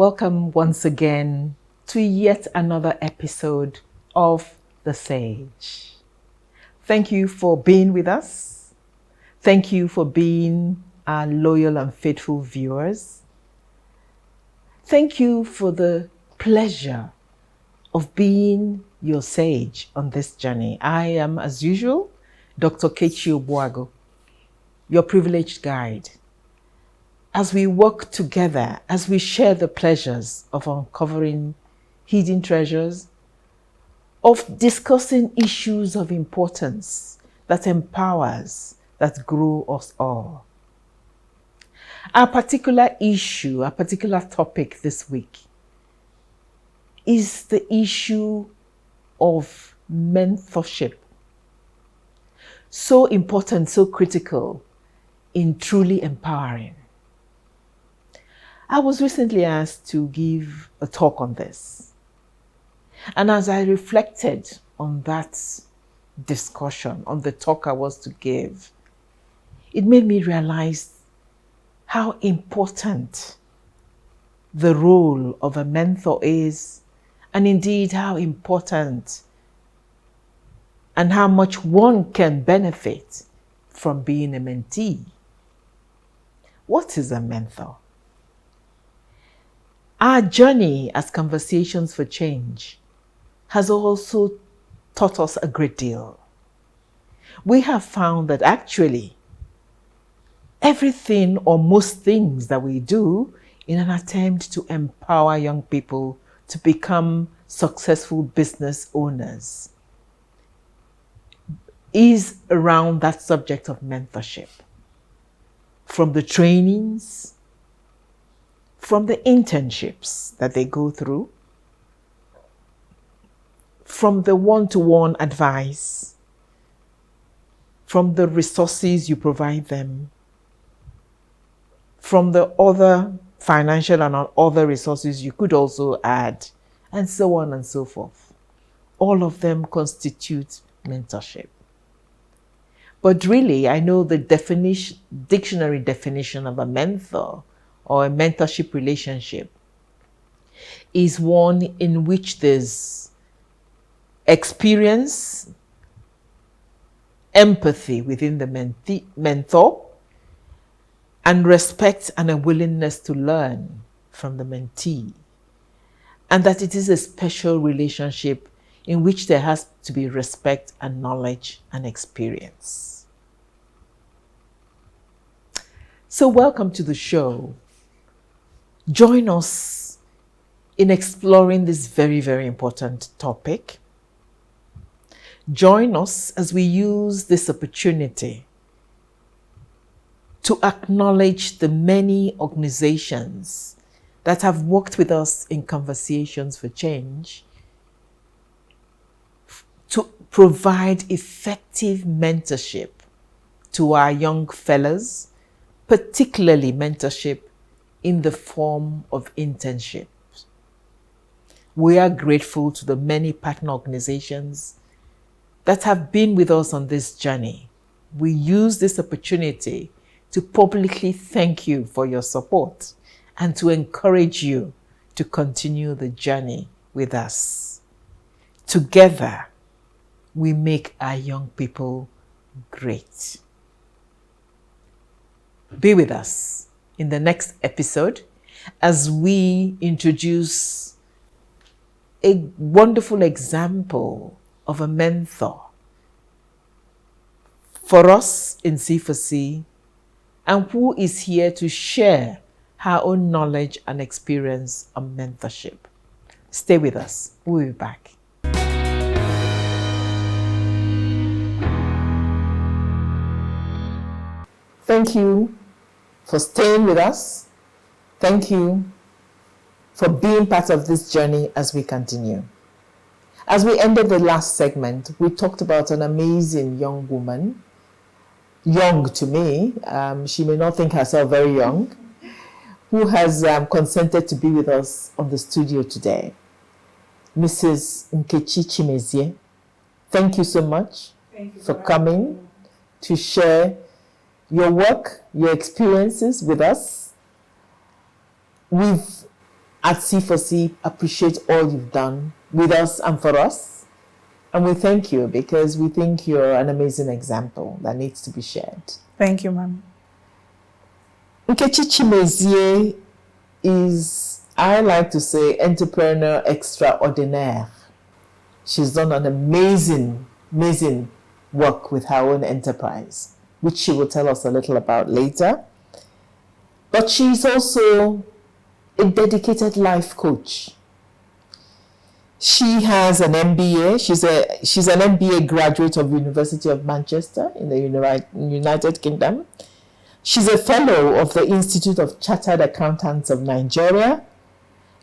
Welcome once again to yet another episode of The Sage. Thank you for being with us. Thank you for being our loyal and faithful viewers. Thank you for the pleasure of being your sage on this journey. I am, as usual, Dr. Nkechi, your privileged guide. As we work together, as we share the pleasures of uncovering hidden treasures, of discussing issues of importance that empowers, that grow us all. Our particular issue, our particular topic this week is the issue of mentorship. So important, so critical in truly empowering. I was recently asked to give a talk on this. And as I reflected on that discussion, on the talk I was to give, it made me realize how important the role of a mentor is, and indeed how important and how much one can benefit from being a mentee. What is a mentor? Our journey as Conversations for Change has also taught us a great deal. We have found that actually everything or most things that we do in an attempt to empower young people to become successful business owners is around that subject of mentorship. From the trainings, from the internships that they go through, from the one-to-one advice, from the resources you provide them, from the other financial and other resources you could also add, and so on and so forth. All of them constitute mentorship. But really, I know the dictionary definition of a mentor or a mentorship relationship is one in which there's experience, empathy within the mentor, and respect and a willingness to learn from the mentee. And that it is a special relationship in which there has to be respect and knowledge and experience. So welcome to the show. Join us in exploring this very, very important topic. Join us as we use this opportunity to acknowledge the many organizations that have worked with us in Conversations for Change to provide effective mentorship to our young fellows, particularly mentorship in the form of internships. We are grateful to the many partner organizations that have been with us on this journey. We use this opportunity to publicly thank you for your support and to encourage you to continue the journey with us. Together, we make our young people great. Be with us in the next episode as we introduce a wonderful example of a mentor for us in C4C, and who is here to share her own knowledge and experience on mentorship. Stay with us. We'll be back. Thank you for staying with us. Thank you for being part of this journey as we continue. As we ended the last segment, we talked about an amazing young woman, young to me, she may not think herself very young, who has consented to be with us on the studio today. Mrs. Nkechi Chimezie, thank you so much for coming to share your work, your experiences with us. We've at C4C appreciate all you've done with us and for us. And we thank you because we think you're an amazing example that needs to be shared. Thank you, ma'am. Nkechi Chimezie is, I like to say, entrepreneur extraordinaire. She's done an amazing work with her own enterprise, which she will tell us a little about later. But she's also a dedicated life coach. She has an MBA. She's an MBA graduate of University of Manchester in the United Kingdom. She's a fellow of the Institute of Chartered Accountants of Nigeria,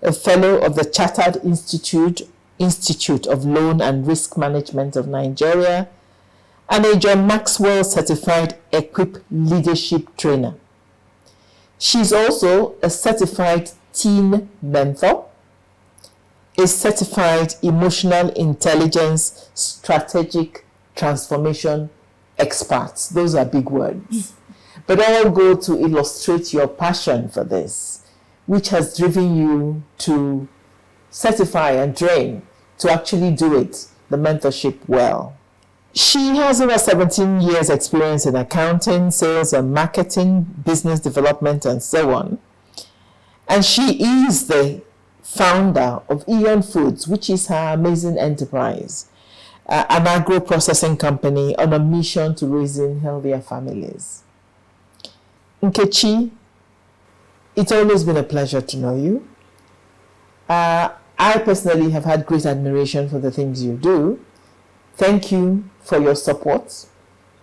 a fellow of the Chartered Institute of Loan and Risk Management of Nigeria, and a John Maxwell certified Equip leadership trainer. She's also a certified teen mentor, a certified emotional intelligence strategic transformation expert. Those are big words. But all go to illustrate your passion for this, which has driven you to certify and train to actually do it, the mentorship well. She has over 17 years experience in accounting, sales and marketing, business development, and so on. And she is the founder of Eon Foods, which is her amazing enterprise, an agro-processing company on a mission to raising healthier families. Nkechi, it's always been a pleasure to know you. I personally have had great admiration for the things you do. Thank you for your support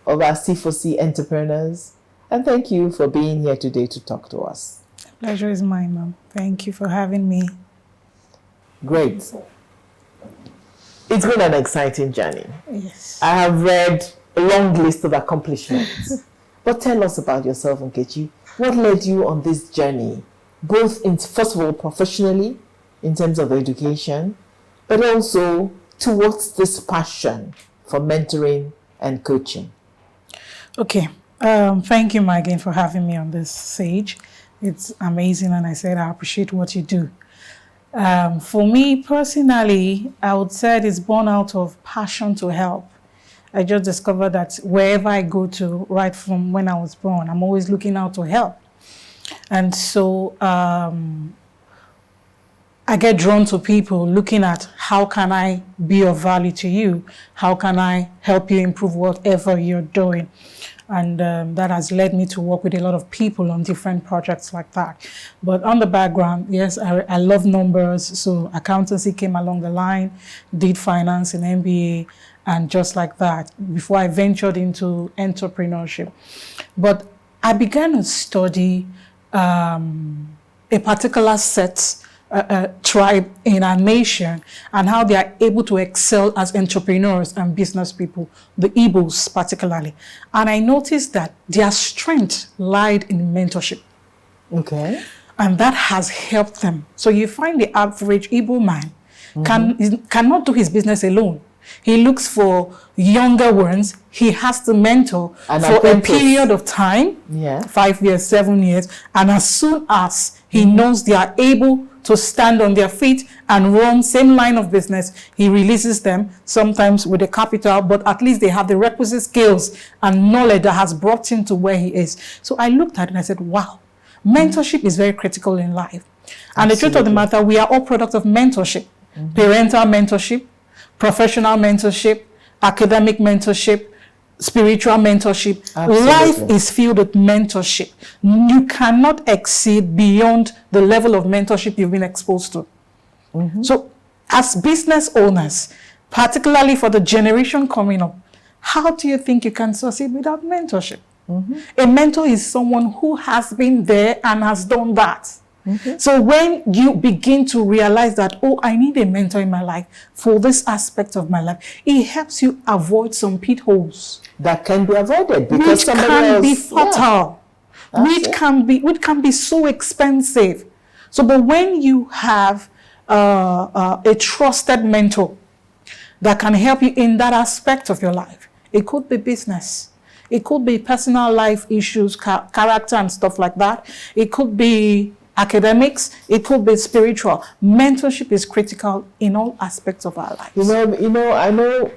of our C4C entrepreneurs, and thank you for being here today to talk to us. The pleasure is mine, ma'am. Thank you for having me. Great. It's been an exciting journey. Yes. I have read a long list of accomplishments. But tell us about yourself, Nkechi. What led you on this journey, both in, first of all, professionally, in terms of education, but also towards this passion for mentoring and coaching? Okay. Thank you, Megan, for having me on this stage. It's amazing, and I said I appreciate what you do. For me personally, I would say it's born out of passion to help. I just discovered that wherever I go to, right from when I was born, I'm always looking out to help. And so I get drawn to people looking at how can I be of value to you? How can I help you improve whatever you're doing? And that has led me to work with a lot of people on different projects like that. But on the background, yes, I love numbers. So accountancy came along the line, did finance and MBA, and just like that, before I ventured into entrepreneurship. But I began to study a particular tribe in our nation and how they are able to excel as entrepreneurs and business people, the Igbos particularly. And I noticed that their strength lied in mentorship. Okay. And that has helped them. So you find the average Igbo man cannot do his business alone. He looks for younger ones. He has to mentor for a period of time, 5 years, 7 years. And as soon as he knows they are able to stand on their feet and run same line of business, he releases them, sometimes with a capital, but at least they have the requisite skills and knowledge that has brought him to where he is. So I looked at it and I said, wow, mentorship is very critical in life. And the truth of the matter, we are all products of mentorship, parental mentorship, professional mentorship, academic mentorship, spiritual mentorship. Absolutely. Life is filled with mentorship. You cannot exceed beyond the level of mentorship you've been exposed to. So as business owners, particularly for the generation coming up, how do you think you can succeed without mentorship? A mentor is someone who has been there and has done that. So when you begin to realize that, oh, I need a mentor in my life for this aspect of my life, it helps you avoid some pitholes that can be avoided because which can be fatal, which can be so expensive. So, but when you have a trusted mentor that can help you in that aspect of your life, it could be business, it could be personal life issues, character and stuff like that. It could be academics, it could be spiritual. Mentorship is critical in all aspects of our lives. I know,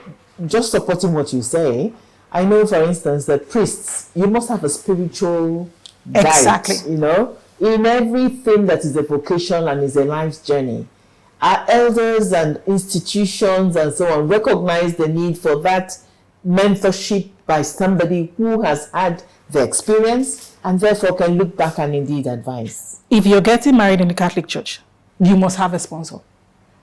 just supporting what you say, I know, for instance, that priests, you must have a spiritual guide, exactly. In everything that is a vocation and is a life's journey. Our elders and institutions and so on recognize the need for that mentorship by somebody who has had the experience and therefore can look back and indeed advise. If you're getting married in the Catholic Church, you must have a sponsor.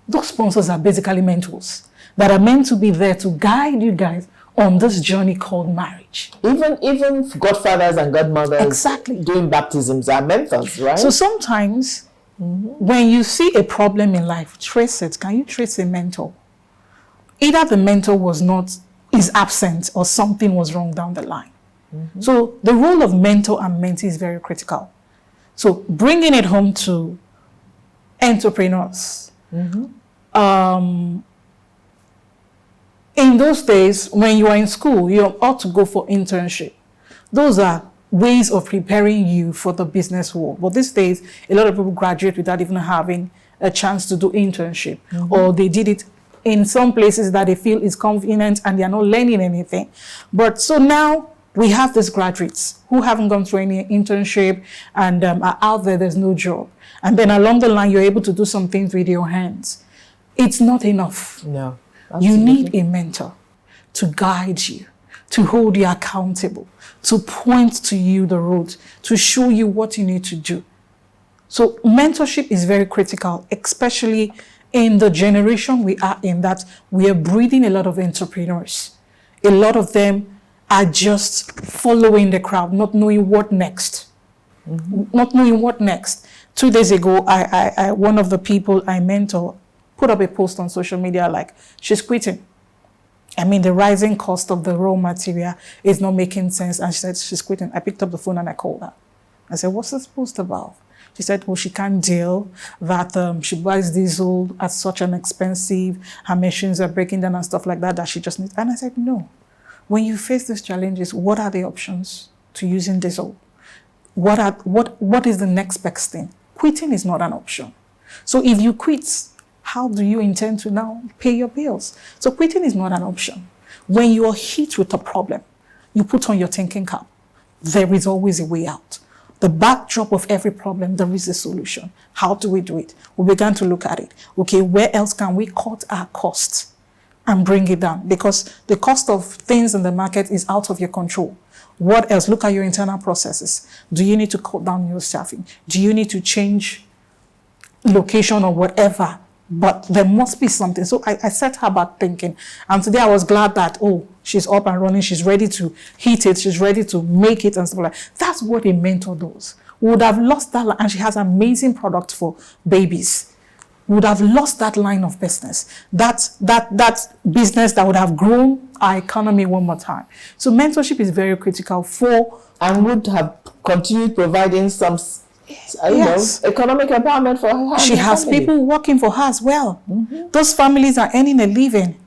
Those sponsors are basically mentors that are meant to be there to guide you guys on this journey called marriage. Even godfathers and godmothers exactly. doing baptisms are mentors, right? So sometimes when you see a problem in life, trace it. Can you trace a mentor? Either the mentor is absent or something was wrong down the line. So the role of mentor and mentee is very critical. So bringing it home to entrepreneurs. In those days, when you are in school, you ought to go for internship. Those are ways of preparing you for the business world. But these days, a lot of people graduate without even having a chance to do internship. Or they did it in some places that they feel is convenient and they are not learning anything. But so now we have these graduates who haven't gone through any internship and are out there, there's no job. And then along the line, you're able to do some things with your hands. It's not enough. No. Absolutely. You need a mentor to guide you, to hold you accountable, to point to you the road, to show you what you need to do. So mentorship is very critical, especially in the generation we are in, that we are breeding a lot of entrepreneurs. A lot of them are just following the crowd, not knowing what next. Not knowing what next. 2 days ago, I one of the people I mentor put up a post on social media like, she's quitting. I mean, the rising cost of the raw material is not making sense. And she said, she's quitting. I picked up the phone and I called her. I said, what's this post about? She said, well, she can't deal that she buys diesel at such an expensive, her machines are breaking down and stuff like that, that she just needs. And I said, no. When you face these challenges, what are the options to using diesel? What is the next best thing? Quitting is not an option. So if you quit, how do you intend to now pay your bills? So quitting is not an option. When you are hit with a problem, you put on your thinking cap. There is always a way out. The backdrop of every problem, there is a solution. How do we do it? We began to look at it. Okay, where else can we cut our costs and bring it down? Because the cost of things in the market is out of your control. What else? Look at your internal processes. Do you need to cut down your staffing? Do you need to change location or whatever? But there must be something. So I set her back thinking. And today I was glad that, she's up and running. She's ready to hit it. She's ready to make it and stuff like that. That's what a mentor does. We would have lost that. And she has amazing product for babies. We would have lost that line of business. That business that would have grown our economy one more time. So mentorship is very critical for... And would have continued providing some... economic empowerment for her. She has people working for her as well. Those families are earning a living.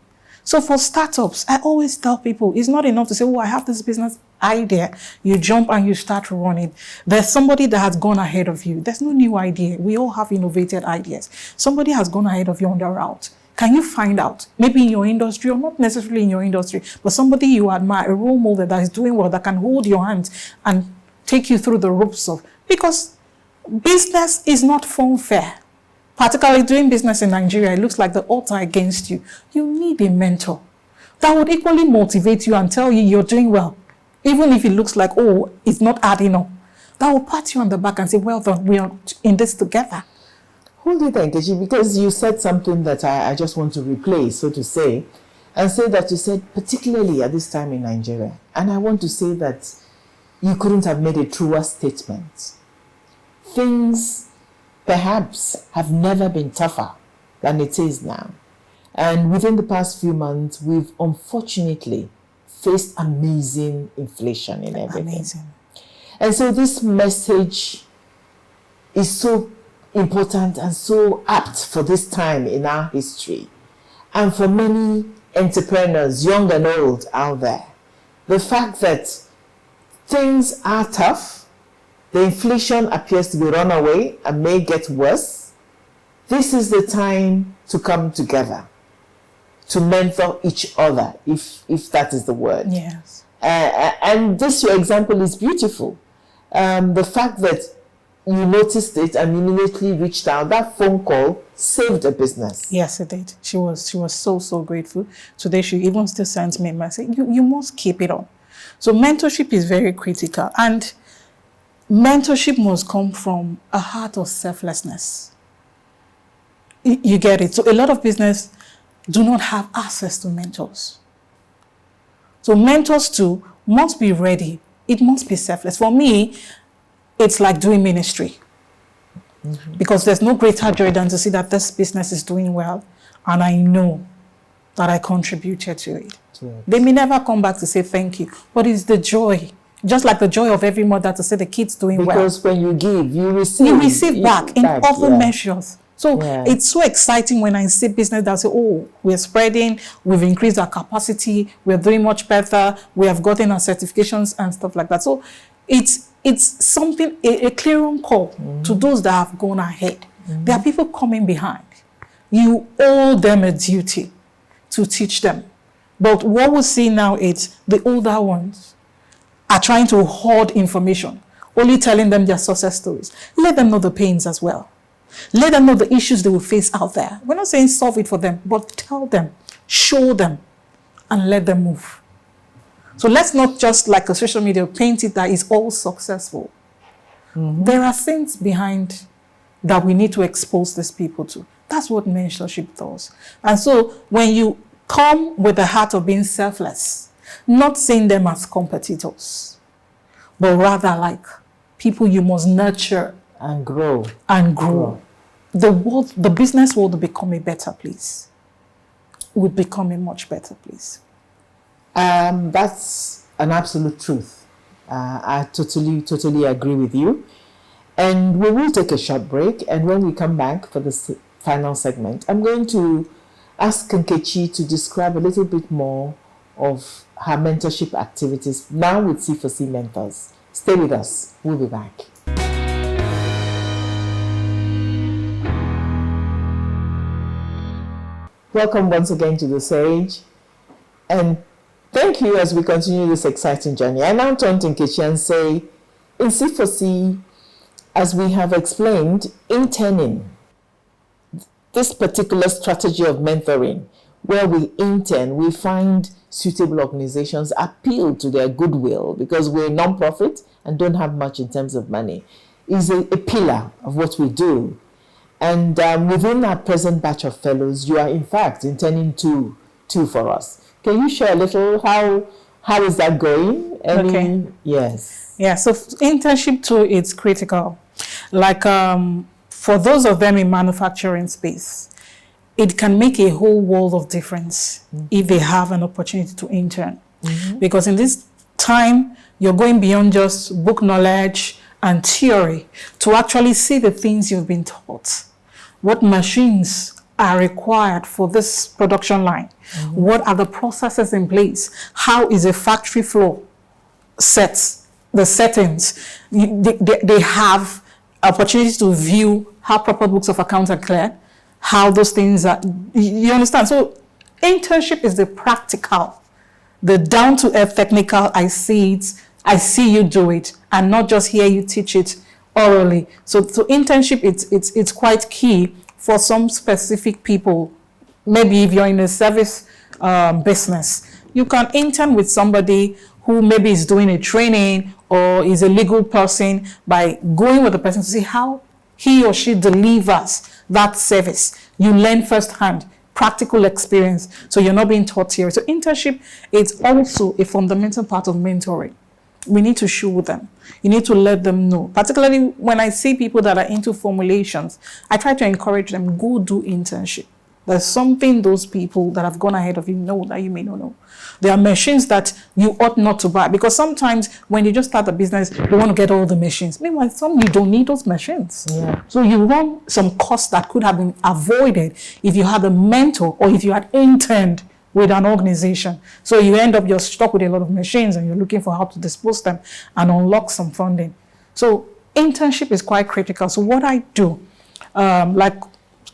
So for startups, I always tell people, it's not enough to say, I have this business idea. You jump and you start running. There's somebody that has gone ahead of you. There's no new idea. We all have innovative ideas. Somebody has gone ahead of you on the route. Can you find out, maybe in your industry or not necessarily in your industry, but somebody you admire, a role model that is doing well, that can hold your hand and take you through the ropes of, because business is not fun fair. Particularly doing business in Nigeria, it looks like the odds are against you. You need a mentor that would equally motivate you and tell you you're doing well. Even if it looks like, it's not adding up. That will pat you on the back and say, well done, we are in this together. Hold it, Nkechi, because you said something that I just want to replay, so to say, and say that you said, particularly at this time in Nigeria, and I want to say that you couldn't have made a truer statement. Things perhaps have never been tougher than it is now. And within the past few months, we've unfortunately faced amazing inflation in everything. Amazing. And so this message is so important and so apt for this time in our history. And for many entrepreneurs, young and old out there, the fact that things are tough, the inflation appears to be runaway and may get worse, this is the time to come together, to mentor each other, if that is the word. Yes. And this, your example, is beautiful. The fact that you noticed it and immediately reached out, that phone call saved a business. Yes, it did. She was so grateful. Today she even still sends me a message. You must keep it on. So mentorship is very critical, and mentorship must come from a heart of selflessness. You get it? So a lot of business do not have access to mentors. So mentors too must be ready. It must be selfless. For me, it's like doing ministry. Because there's no greater joy than to see that this business is doing well, and I know that I contributed to it. They may never come back to say thank you, but it's the joy, just like the joy of every mother to see the kids doing well. Because when you give, you receive. You receive back in other measures. So it's so exciting when I see business that say, oh, we're spreading, we've increased our capacity, we're doing much better, we have gotten our certifications and stuff like that. So it's something, a clear call to those that have gone ahead. There are people coming behind. You owe them a duty to teach them. But what we see now is the older ones are trying to hoard information, only telling them their success stories. Let them know the pains as well. Let them know the issues they will face out there. We're not saying solve it for them, but tell them, show them, and let them move. So let's not just, like a social media, paint it that is all successful. There are things behind that we need to expose these people to. That's what mentorship does. And so when you come with the heart of being selfless, not seeing them as competitors, but rather like people you must nurture and grow. The world, the business world will become a better place. It would become a much better place. That's an absolute truth. I totally agree with you. And we will take a short break. And when we come back for the final segment, I'm going to ask Nkechi to describe a little bit more of her mentorship activities now with C4C Mentors. Stay with us. We'll be back. Welcome once again to The Sage. And thank you as we continue this exciting journey. I now turn to Nkechi and say, in C4C, as we have explained, interning, this particular strategy of mentoring, where we intern, we find suitable organizations appeal to their goodwill because we're a non-profit and don't have much in terms of money, is a pillar of what we do. And within our present batch of fellows, you are in fact interning two for us. Can you share a little how is that going? Okay. Yes. Yeah, so internship too is critical. Like for those of them in manufacturing space, it can make a whole world of difference if they have an opportunity to intern. Because in this time, you're going beyond just book knowledge and theory to actually see the things you've been taught. What machines are required for this production line? What are the processes in place? How is a factory floor set? The settings. They have opportunities to view how proper books of accounts are cleared, how those things are, you understand? So internship is the practical, the down-to-earth technical. I see it, I see you do it, and not just hear you teach it orally. So internship, it's quite key for some specific people. Maybe if you're in a service business, you can intern with somebody who maybe is doing a training or is a legal person, by going with the person to see how he or she delivers that service. You learn firsthand, practical experience, so you're not being taught here. So internship is also a fundamental part of mentoring. We need to show them. You need to let them know. Particularly when I see people that are into formulations, I try to encourage them, go do internship. There's something those people that have gone ahead of you know that you may not know. There are machines that you ought not to buy, because sometimes when you just start a business, you want to get all the machines. Meanwhile, some you don't need those machines. Yeah. So you run some costs that could have been avoided if you had a mentor or if you had interned with an organization. So you end up, you're stuck with a lot of machines and you're looking for how to dispose them and unlock some funding. So internship is quite critical. So what I do, like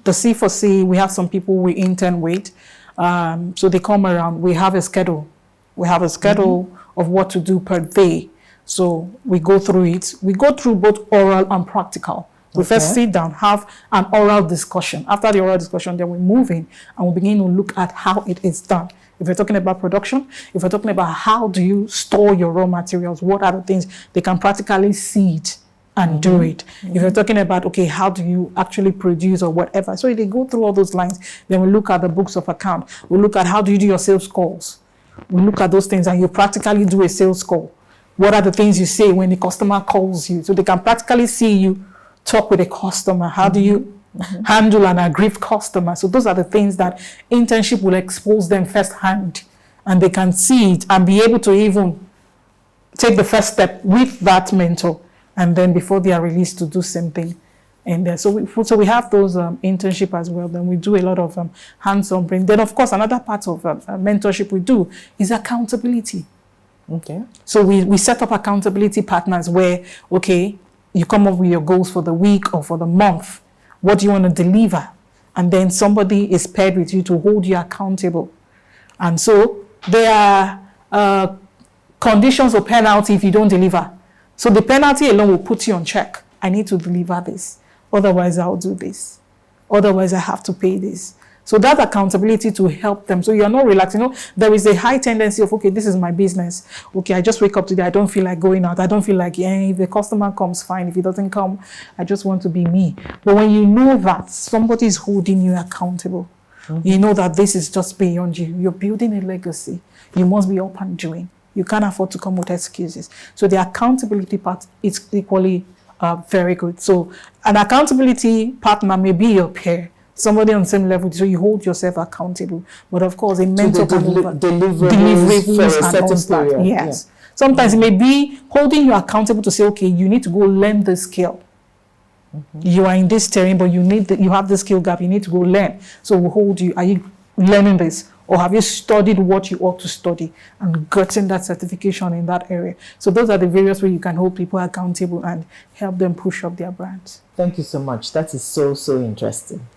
the C4C, we have some people we intern with. So they come around. We have a schedule. We have a schedule of what to do per day. So we go through it. We go through both oral and practical. We first sit down, have an oral discussion. After the oral discussion, then we move in and we begin to look at how it is done. If we're talking about production, if we're talking about how do you store your raw materials, what are the things they can practically see it and do it. If you're talking about, okay, how do you actually produce or whatever. So they go through all those lines. Then we look at the books of account. We look at how do you do your sales calls. We look at those things and you practically do a sales call. What are the things you say when the customer calls you? So they can practically see you talk with a customer. How do you handle an aggrieved customer? So those are the things that internship will expose them firsthand, and they can see it and be able to even take the first step with that mentor, and then before they are released to do same thing. And so we have those internship as well. Then we do a lot of hands-on bring. Then of course another part of mentorship we do is accountability. Okay. So we set up accountability partners where, okay, you come up with your goals for the week or for the month. What do you want to deliver? And then somebody is paired with you to hold you accountable. And so there are conditions or penalty if you don't deliver. So the penalty alone will put you on check. I need to deliver this. Otherwise, I'll do this. Otherwise, I have to pay this. So that accountability to help them. So you're not relaxed. You know, there is a high tendency of, okay, this is my business. Okay, I just wake up today. I don't feel like going out. I don't feel like, if the customer comes, fine. If he doesn't come, I just want to be me. But when you know that somebody is holding you accountable, you know that this is just beyond you. You're building a legacy. You must be up and doing. You can't afford to come with excuses. So the accountability part is equally very good. So an accountability partner may be your peer. Somebody on the same level, so you hold yourself accountable. But of course, a mentor can deliverables for a certain period. Yes. Yeah. Sometimes it may be holding you accountable to say, okay, you need to go learn the skill. You are in this terrain, but you have the skill gap. You need to go learn. So we'll hold you. Are you learning this? Or have you studied what you ought to study and gotten that certification in that area? So those are the various ways you can hold people accountable and help them push up their brands. Thank you so much. That is so interesting.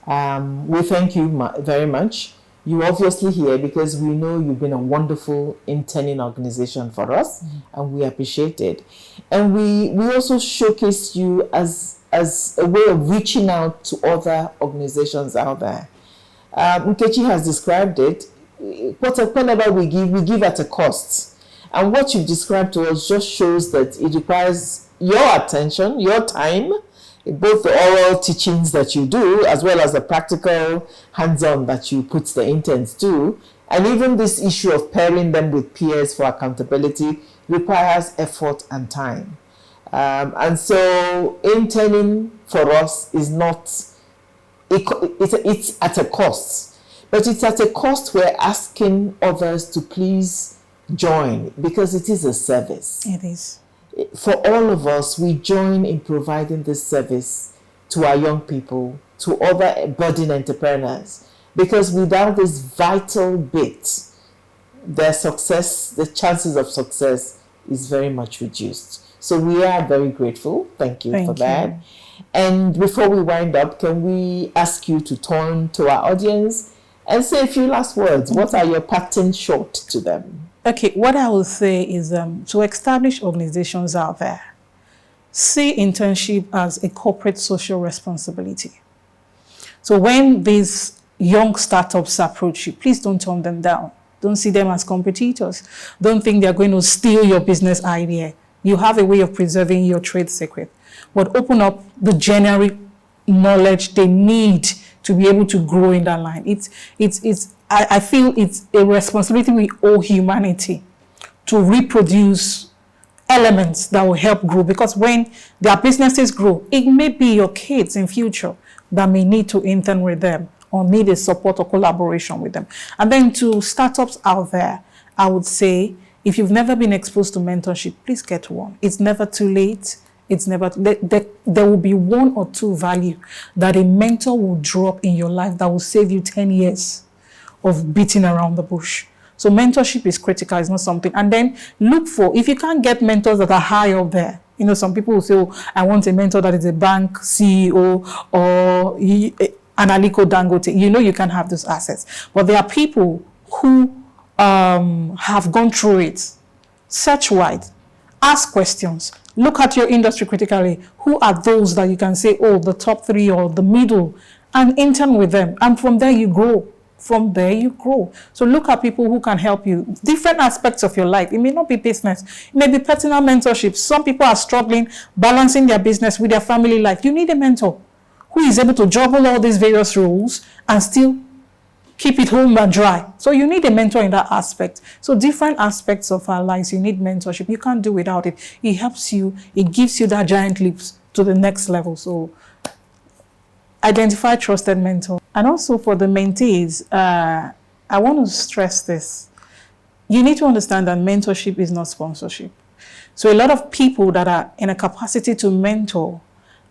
We thank you very much. You're obviously here because we know you've been a wonderful interning organization for us, and we appreciate it. And we also showcase you as a way of reaching out to other organizations out there. Nkechi has described it. Whatever we give at a cost. And what you've described to us just shows that it requires your attention, your time, both the oral teachings that you do, as well as the practical hands-on that you put the interns to. And even this issue of pairing them with peers for accountability requires effort and time. And so interning for us is not, it's at a cost. But it's at a cost we're asking others to please join, because it is a service. It is. For all of us, we join in providing this service to our young people, to other budding entrepreneurs, because without this vital bit, their success, the chances of success is very much reduced. So we are very grateful. Thank you for that. And before we wind up, can we ask you to turn to our audience and say a few last words? What are your parting shot to them? Okay, what I will say is to establish organizations out there, see internship as a corporate social responsibility. So when these young startups approach you, please don't turn them down. Don't see them as competitors. Don't think they're going to steal your business idea. You have a way of preserving your trade secret. But open up the generic knowledge they need to be able to grow in that line. I feel it's a responsibility we owe humanity to reproduce elements that will help grow, because when their businesses grow, it may be your kids in future that may need to intern with them or need a support or collaboration with them. And then to startups out there, I would say, if you've never been exposed to mentorship, please get one. It's never too late. It's never, there will be one or two value that a mentor will drop in your life that will save you 10 years of beating around the bush. So mentorship is critical. It's not something. And then look for, if you can't get mentors that are high up there, You know, some people will say, oh, I want a mentor that is a bank CEO or an Aliko Dangote. You know, you can have those assets. But there are people who have gone through it. Search wide. Ask questions. Look at your industry critically. Who are those that you can say, oh, the top 3 or the middle, and intern with them. And from there you grow. From there you grow. So look at people who can help you. Different aspects of your life. It may not be business. It may be personal mentorship. Some people are struggling balancing their business with their family life. You need a mentor who is able to juggle all these various roles and still keep it home and dry. So you need a mentor in that aspect. So different aspects of our lives, you need mentorship. You can't do without it. It helps you. It gives you that giant leaps to the next level. So identify trusted mentor. And also for the mentees, I want to stress this. You need to understand that mentorship is not sponsorship. So a lot of people that are in a capacity to mentor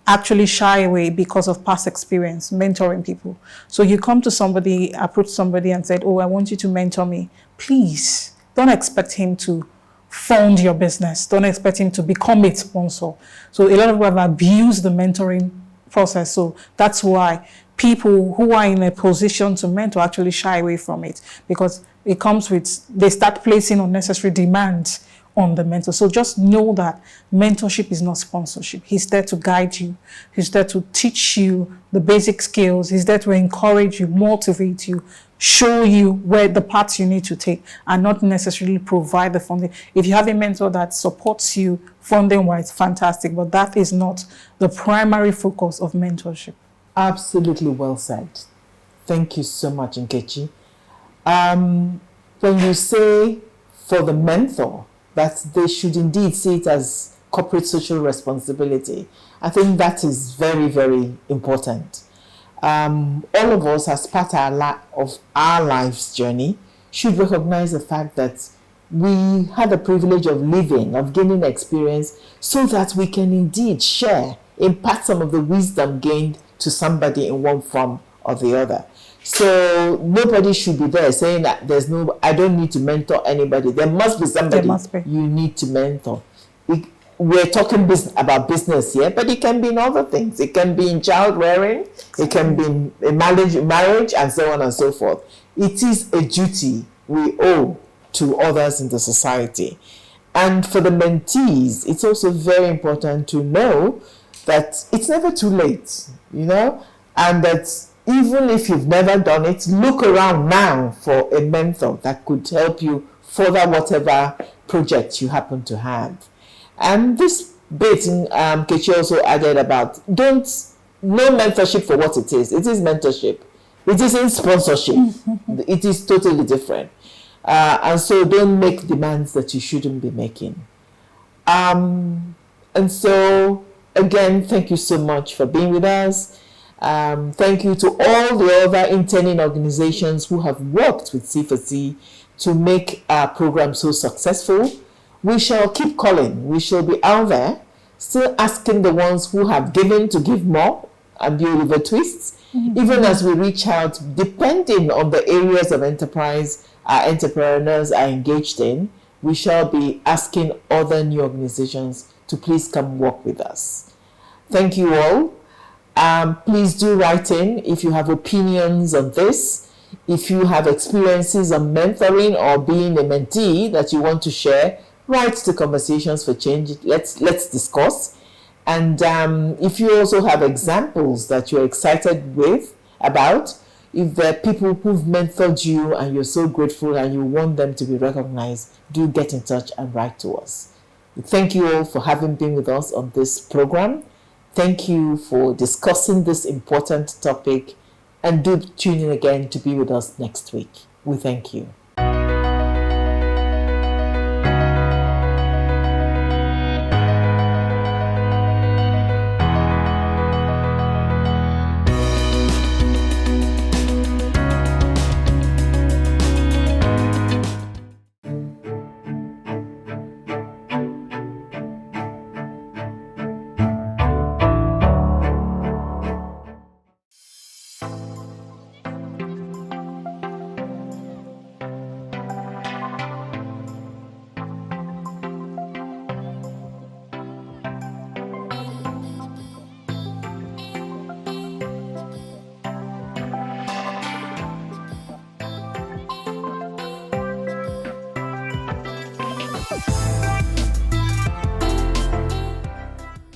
actually shy away because of past experience mentoring people. So you come to somebody, approach somebody and said, oh, I want you to mentor me. Please don't expect him to fund your business. Don't expect him to become a sponsor. So a lot of people have abused the mentoring process. So that's why people who are in a position to mentor actually shy away from it, because it comes with, they start placing unnecessary demands on the mentor. So just know that mentorship is not sponsorship. He's there to guide you. He's there to teach you the basic skills. He's there to encourage you, motivate you, show you where the paths you need to take, and not necessarily provide the funding. If you have a mentor that supports you funding-wise, fantastic, but that is not the primary focus of mentorship. Absolutely well said. Thank you so much, Nkechi. When you say for the mentor that they should indeed see it as corporate social responsibility, I think that is very, very important. All of us, as part of our life's journey, should recognize the fact that we had the privilege of living, of gaining experience, so that we can indeed share, impart some of the wisdom gained to somebody in one form or the other. So nobody should be there saying that I don't need to mentor anybody. There must be somebody you need to mentor. We're talking about business here, but it can be in other things. It can be in child rearing, it can be in marriage, and so on and so forth. It is a duty we owe to others in the society. And for the mentees, it's also very important to know that it's never too late, and that even if you've never done it, look around now for a mentor that could help you further whatever project you happen to have. And this bit, Nkechi also added about, no mentorship for what it is. It is mentorship. It isn't sponsorship. It is totally different. And so don't make demands that you shouldn't be making. And so, again, thank you so much for being with us. Thank you to all the other interning organizations who have worked with C4C to make our program so successful. We shall keep calling. We shall be out there, still asking the ones who have given to give more and build with the twists, even as we reach out, depending on the areas of enterprise our entrepreneurs are engaged in. We shall be asking other new organizations to please come work with us. Thank you all. Please do write in if you have opinions on this. If you have experiences on mentoring or being a mentee that you want to share, write to Conversations for Change. Let's discuss. And if you also have examples that you're excited about, if there are people who've mentored you and you're so grateful and you want them to be recognized, do get in touch and write to us. Thank you all for having been with us on this program. Thank you for discussing this important topic, and do tune in again to be with us next week. We thank you.